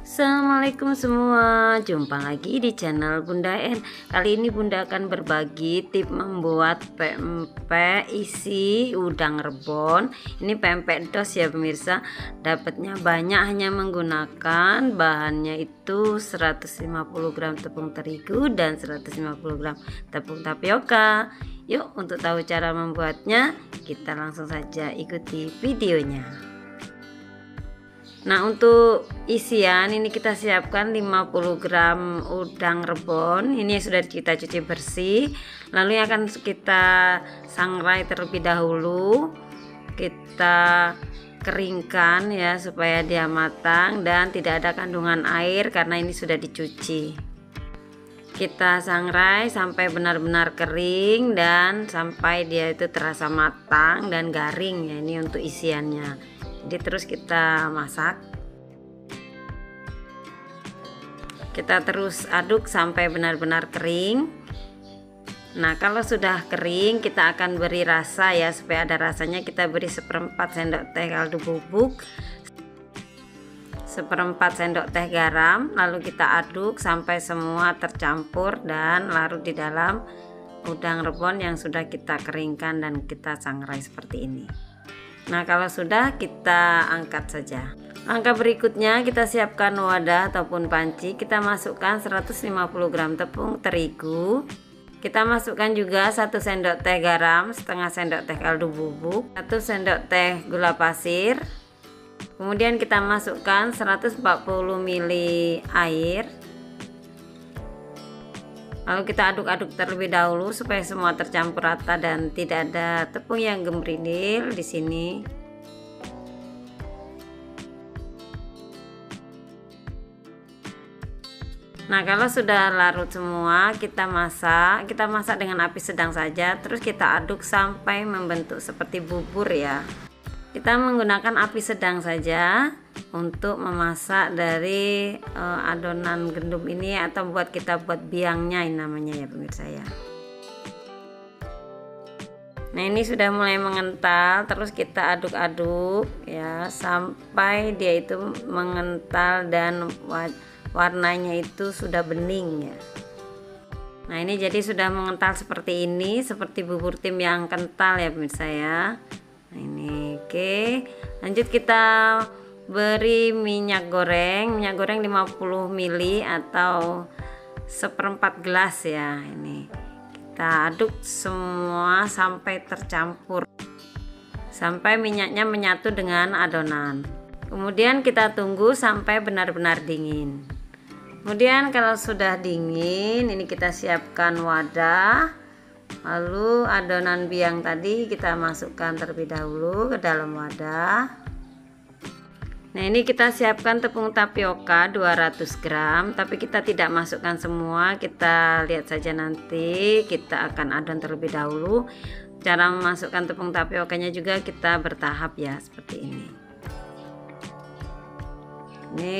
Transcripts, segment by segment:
Assalamualaikum semua, jumpa lagi di channel Bunda N. Kali ini Bunda akan berbagi tips membuat pempek isi udang rebon. Ini pempek dos ya pemirsa, dapatnya banyak, hanya menggunakan bahannya itu 150 gram tepung terigu dan 150 gram tepung tapioka. Yuk, untuk tahu cara membuatnya, kita langsung saja ikuti videonya. Nah, untuk isian ini kita siapkan 50 gram udang rebon. Ini sudah kita cuci bersih. Lalu yang akan kita sangrai terlebih dahulu. Kita keringkan ya supaya dia matang dan tidak ada kandungan air karena ini sudah dicuci. Kita sangrai sampai benar-benar kering dan sampai dia itu terasa matang dan garing ya. Ini untuk isiannya. Jadi terus kita masak, kita terus aduk sampai benar-benar kering. Nah, kalau sudah kering kita akan beri rasa ya, supaya ada rasanya. Kita beri 1/4 sendok teh kaldu bubuk, 1/4 sendok teh garam, lalu kita aduk sampai semua tercampur dan larut di dalam udang rebon yang sudah kita keringkan dan kita sangrai seperti ini. Nah, kalau sudah, kita angkat saja. Langkah berikutnya, kita siapkan wadah ataupun panci. Kita masukkan 150 gram tepung terigu. Kita masukkan juga 1 sendok teh garam, setengah sendok teh kaldu bubuk, 1 sendok teh gula pasir. Kemudian kita masukkan 140 ml air. Lalu kita aduk-aduk terlebih dahulu supaya semua tercampur rata dan tidak ada tepung yang gembridil di sini. Nah, kalau sudah larut semua, kita masak dengan api sedang saja, terus kita aduk sampai membentuk seperti bubur ya. Kita menggunakan api sedang saja untuk memasak dari adonan gandum ini, atau kita buat biangnya ini namanya ya pemirsa ya. Nah, ini sudah mulai mengental, terus kita aduk-aduk ya sampai dia itu mengental dan warnanya itu sudah bening ya. Nah, ini jadi sudah mengental seperti ini, seperti bubur tim yang kental ya pemirsa ya. Nah, ini oke. Lanjut kita beri minyak goreng 50 ml atau 1/4 gelas ya. Ini kita aduk semua sampai tercampur, sampai minyaknya menyatu dengan adonan. Kemudian kita tunggu sampai benar-benar dingin. Kemudian kalau sudah dingin, ini kita siapkan wadah. Lalu adonan biang tadi kita masukkan terlebih dahulu ke dalam wadah. Nah, ini kita siapkan tepung tapioka 200 gram, tapi kita tidak masukkan semua, kita lihat saja nanti. Kita akan adon terlebih dahulu. Cara memasukkan tepung tapiokanya juga kita bertahap ya, seperti ini. Ini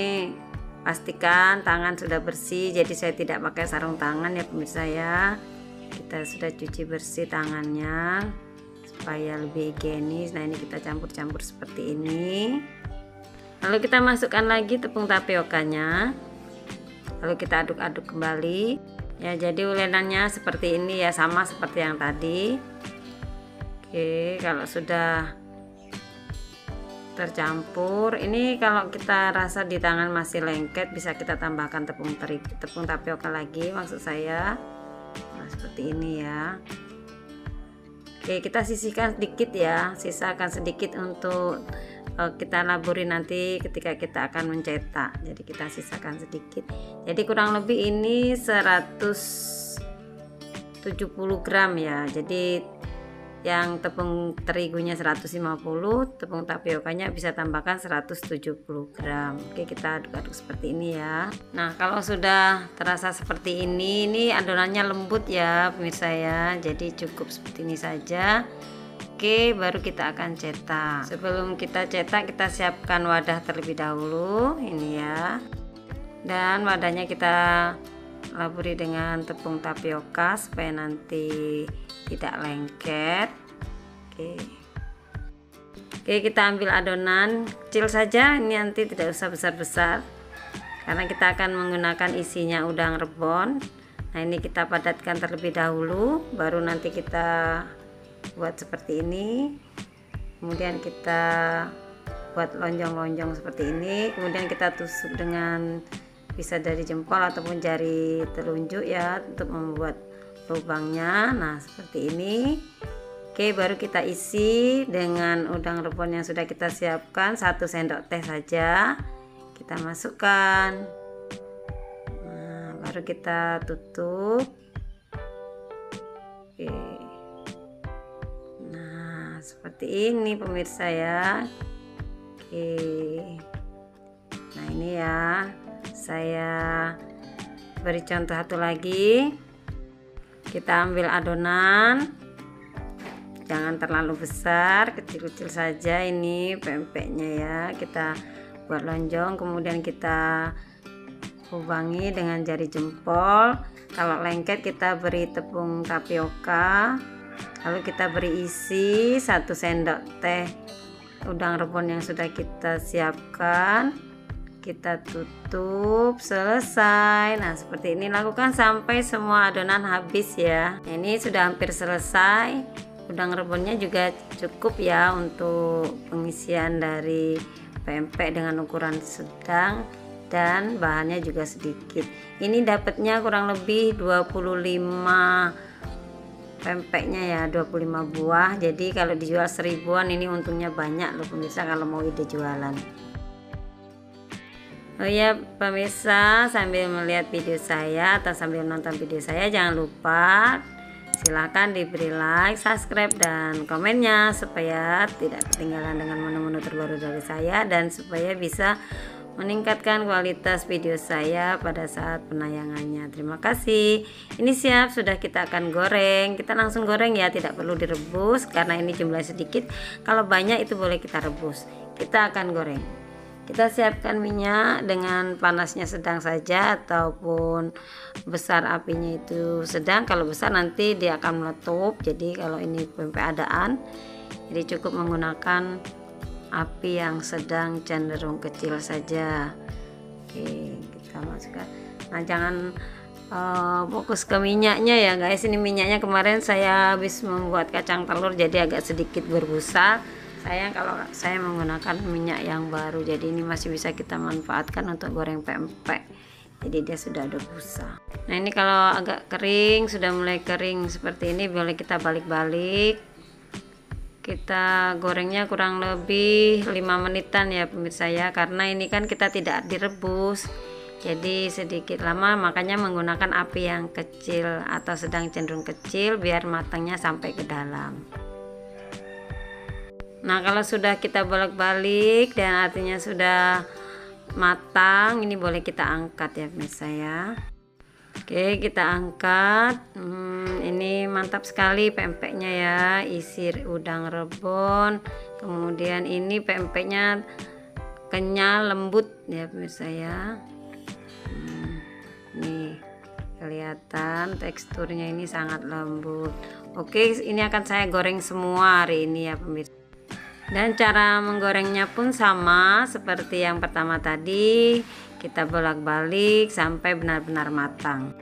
pastikan tangan sudah bersih, jadi saya tidak pakai sarung tangan ya pemirsa ya. Kita sudah cuci bersih tangannya supaya lebih higienis. Nah, ini kita campur-campur seperti ini. Lalu kita masukkan lagi tepung tapiokanya, lalu kita aduk-aduk kembali ya. Jadi ulenannya seperti ini ya, sama seperti yang tadi. Oke, kalau sudah tercampur, ini kalau kita rasa di tangan masih lengket, bisa kita tambahkan tepung tapioka lagi, maksud saya. Nah, seperti ini ya. Oke, kita sisihkan sedikit ya, sisakan sedikit untuk kita laburi nanti ketika kita akan mencetak. Jadi kita sisakan sedikit. Jadi kurang lebih ini 170 gram ya. Jadi yang tepung terigunya 150, tepung tapiokanya bisa tambahkan 170 gram. Oke, kita aduk-aduk seperti ini ya. Nah, kalau sudah terasa seperti ini adonannya lembut ya pemirsa ya. Jadi cukup seperti ini saja. Oke, baru kita akan cetak. Sebelum kita cetak, kita siapkan wadah terlebih dahulu ini ya. Dan wadahnya kita laburi dengan tepung tapioka supaya nanti tidak lengket. Oke, kita ambil adonan kecil saja, ini nanti tidak usah besar-besar. karena kita akan menggunakan isinya udang rebon. Nah, ini kita padatkan terlebih dahulu, baru nanti kita buat seperti ini. Kemudian kita buat lonjong-lonjong seperti ini, kemudian kita tusuk dengan bisa dari jempol ataupun jari telunjuk ya untuk membuat lubangnya. Nah, seperti ini. Oke, baru kita isi dengan udang rebon yang sudah kita siapkan, 1 sendok teh saja kita masukkan. Nah, baru kita tutup. Oke, nah seperti ini pemirsa ya. Oke, nah ini ya, saya beri contoh satu lagi. Kita ambil adonan, jangan terlalu besar, kecil-kecil saja ini pempeknya ya. Kita buat lonjong, kemudian kita lubangi dengan jari jempol. Kalau lengket kita beri tepung tapioka, lalu kita beri isi 1 sendok teh udang rebon yang sudah kita siapkan. Kita tutup, selesai. Nah, seperti ini lakukan sampai semua adonan habis ya. Nah, ini sudah hampir selesai. Udang rebonnya juga cukup ya untuk pengisian dari pempek dengan ukuran sedang, dan bahannya juga sedikit. Ini dapatnya kurang lebih 25 pempeknya ya, 25 buah. Jadi kalau dijual 1000-an ini untungnya banyak loh pemirsa kalau mau ide jualan. Oh ya pemirsa, sambil melihat video saya atau sambil nonton video saya, jangan lupa silahkan diberi like, subscribe, dan komennya supaya tidak ketinggalan dengan menu-menu terbaru dari saya, dan supaya bisa meningkatkan kualitas video saya pada saat penayangannya. Terima kasih. Ini siap, sudah kita akan goreng. Kita langsung goreng ya, tidak perlu direbus karena ini jumlahnya sedikit. Kalau banyak itu boleh kita rebus. Kita akan goreng. Kita siapkan minyak dengan panasnya sedang saja ataupun besar, apinya itu sedang. Kalau besar nanti dia akan meletup. Jadi kalau ini pempek adaan, jadi cukup menggunakan api yang sedang cenderung kecil saja. Oke, kita masukkan. Nah, jangan fokus ke minyaknya ya guys. Ini minyaknya kemarin saya habis membuat kacang telur jadi agak sedikit berbusa. Sayang kalau saya menggunakan minyak yang baru, jadi ini masih bisa kita manfaatkan untuk goreng pempek. Jadi dia sudah ada busa. Nah, ini kalau agak kering, sudah mulai kering seperti ini, boleh kita balik-balik. Kita gorengnya kurang lebih 5 menitan ya pemirsa ya, karena ini kan kita tidak direbus, jadi sedikit lama, makanya menggunakan api yang kecil atau sedang cenderung kecil biar matangnya sampai ke dalam. Nah, kalau sudah kita bolak-balik dan artinya sudah matang, ini boleh kita angkat ya pemirsa ya. Oke, kita angkat. Ini mantap sekali pempeknya ya, isi udang rebon. Kemudian ini pempeknya kenyal, lembut ya pemirsa ya. Nih kelihatan teksturnya ini sangat lembut. Oke, ini akan saya goreng semua hari ini ya pemirsa. Dan cara menggorengnya pun sama seperti yang pertama tadi, kita bolak-balik sampai benar-benar matang.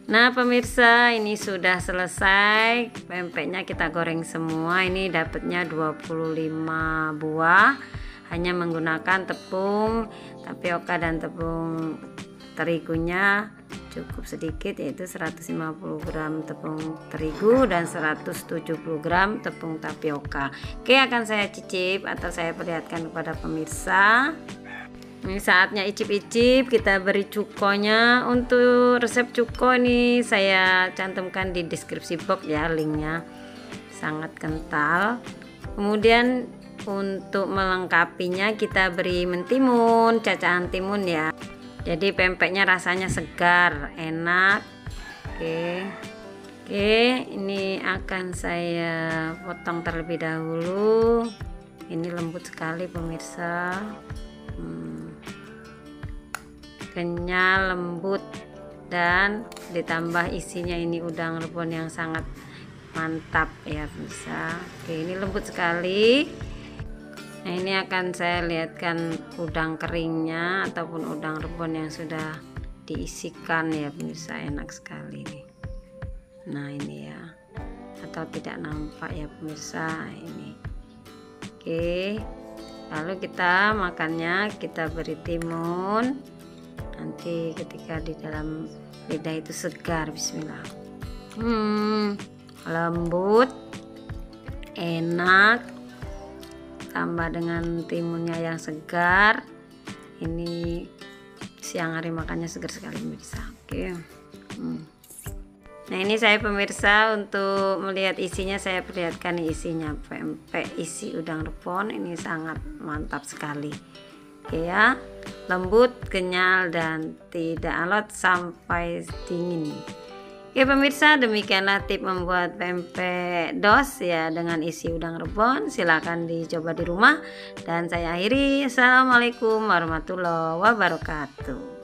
Nah pemirsa, ini sudah selesai, pempeknya kita goreng semua. Ini dapatnya 25 buah, hanya menggunakan tepung tapioka dan tepung terigunya cukup sedikit, yaitu 150 gram tepung terigu dan 170 gram tepung tapioka. Oke, akan saya cicip atau saya perlihatkan kepada pemirsa. Ini saatnya icip-icip, kita beri cukonya. Untuk resep cuko ini saya cantumkan di deskripsi box ya, linknya sangat kental. Kemudian untuk melengkapinya kita beri mentimun, cacahan timun ya. Jadi pempeknya rasanya segar, enak. Oke, ini akan saya potong terlebih dahulu. Ini lembut sekali pemirsa, kenyal, lembut, dan ditambah isinya ini udang rebon yang sangat mantap ya pemirsa. Oke, ini lembut sekali. Nah, ini akan saya lihatkan udang keringnya ataupun udang rebon yang sudah diisikan ya pemirsa, enak sekali nih. Nah ini ya, atau tidak nampak ya pemirsa ini. Oke, lalu kita makannya kita beri timun. Nanti ketika di dalam lidah itu segar, bismillah. Lembut, enak, tambah dengan timunnya yang segar. Ini siang hari makannya segar sekali pemirsa. Oke. Nah ini saya pemirsa untuk melihat isinya, saya perlihatkan isinya. Pempek isi udang rebon ini sangat mantap sekali. Oke ya, lembut, kenyal, dan tidak alot sampai dingin. Oke pemirsa, demikianlah tip membuat pempek dos ya dengan isi udang rebon. Silahkan dicoba di rumah, dan saya akhiri. Assalamualaikum warahmatullahi wabarakatuh.